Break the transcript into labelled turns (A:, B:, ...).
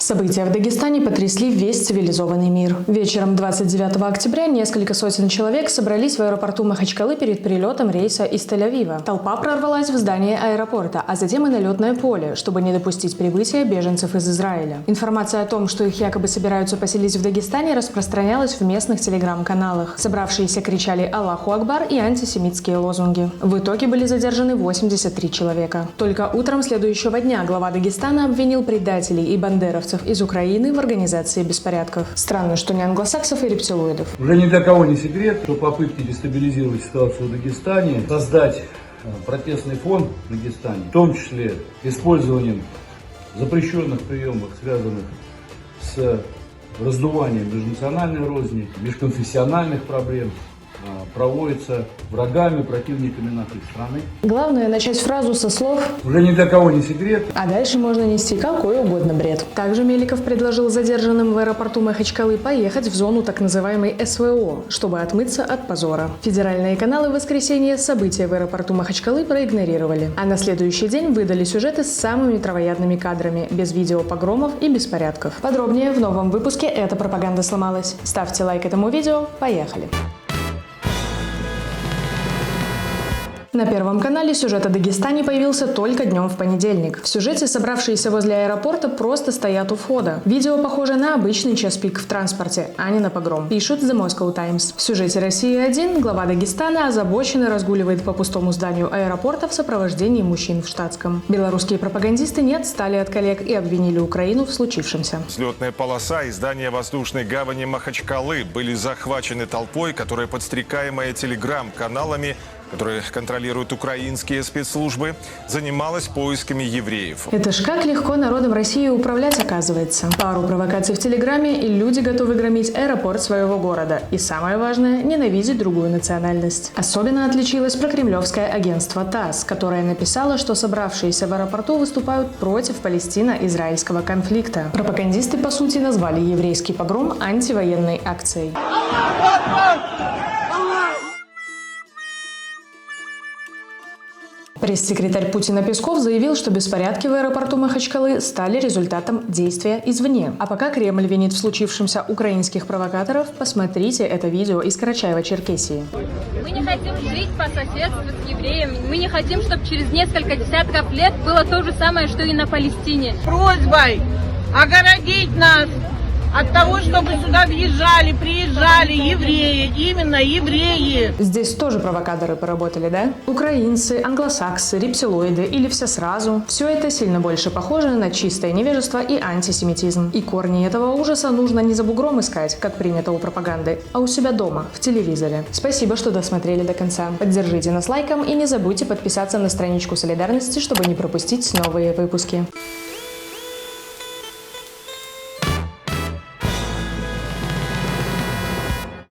A: События в Дагестане потрясли весь цивилизованный мир. Вечером 29 октября несколько сотен человек собрались в аэропорту Махачкалы перед перелетом рейса из Тель-Авива. Толпа прорвалась в здание аэропорта, а затем и на летное поле, чтобы не допустить прибытия беженцев из Израиля. Информация о том, что их якобы собираются поселить в Дагестане, распространялась в местных телеграм-каналах. Собравшиеся кричали «Аллаху Акбар» и антисемитские лозунги. В итоге были задержаны 83 человека. Только утром следующего дня глава Дагестана обвинил предателей и бандеровцев из Украины в организации беспорядков. Странно, что не англосаксов и рептилоидов.
B: Уже ни для кого не секрет, что попытки дестабилизировать ситуацию в Дагестане, создать протестный фон в Дагестане, в том числе использованием запрещенных приемов, связанных с раздуванием межнациональной розни, межконфессиональных проблем, проводится врагами, противниками нашей страны.
A: Главное начать фразу со слов
B: «Уже ни для кого не секрет».
A: А дальше можно нести какой угодно бред. Также Меликов предложил задержанным в аэропорту Махачкалы поехать в зону так называемой СВО, чтобы отмыться от позора. Федеральные каналы в воскресенье события в аэропорту Махачкалы проигнорировали. А на следующий день выдали сюжеты с самыми травоядными кадрами, без видео погромов и беспорядков. Подробнее в новом выпуске «Эта пропаганда сломалась». Ставьте лайк этому видео. Поехали! На Первом канале сюжет о Дагестане появился только днем в понедельник. В сюжете собравшиеся возле аэропорта просто стоят у входа. Видео похоже на обычный час пик в транспорте, а не на погром, пишут The Moscow Times. В сюжете «Россия-1» глава Дагестана озабоченно разгуливает по пустому зданию аэропорта в сопровождении мужчин в штатском. Белорусские пропагандисты не отстали от коллег и обвинили Украину в случившемся.
C: Взлетная полоса и здание воздушной гавани Махачкалы были захвачены толпой, которая, подстрекаемая телеграм-каналами, которые контролируют украинские спецслужбы, занималась поисками евреев.
A: Это ж как легко народом России управлять, оказывается. Пару провокаций в Телеграме, и люди готовы громить аэропорт своего города. И самое важное – ненавидеть другую национальность. Особенно отличилось прокремлевское агентство ТАСС, которое написало, что собравшиеся в аэропорту выступают против палестино-израильского конфликта. Пропагандисты, по сути, назвали еврейский погром антивоенной акцией. Пресс-секретарь Путина Песков заявил, что беспорядки в аэропорту Махачкалы стали результатом действия извне. А пока Кремль винит в случившемся украинских провокаторов, посмотрите это видео из Карачаева-Черкесии.
D: Мы не хотим жить по соседству с евреями. Мы не хотим, чтобы через несколько десятков лет было то же самое, что и на Палестине.
E: Просьбой огородить нас от того, чтобы сюда приезжали евреи, именно евреи.
A: Здесь тоже провокаторы поработали, да? Украинцы, англосаксы, рептилоиды или все сразу. Все это сильно больше похоже на чистое невежество и антисемитизм. И корни этого ужаса нужно не за бугром искать, как принято у пропаганды, а у себя дома, в телевизоре. Спасибо, что досмотрели до конца. Поддержите нас лайком и не забудьте подписаться на страничку Солидарности, чтобы не пропустить новые выпуски.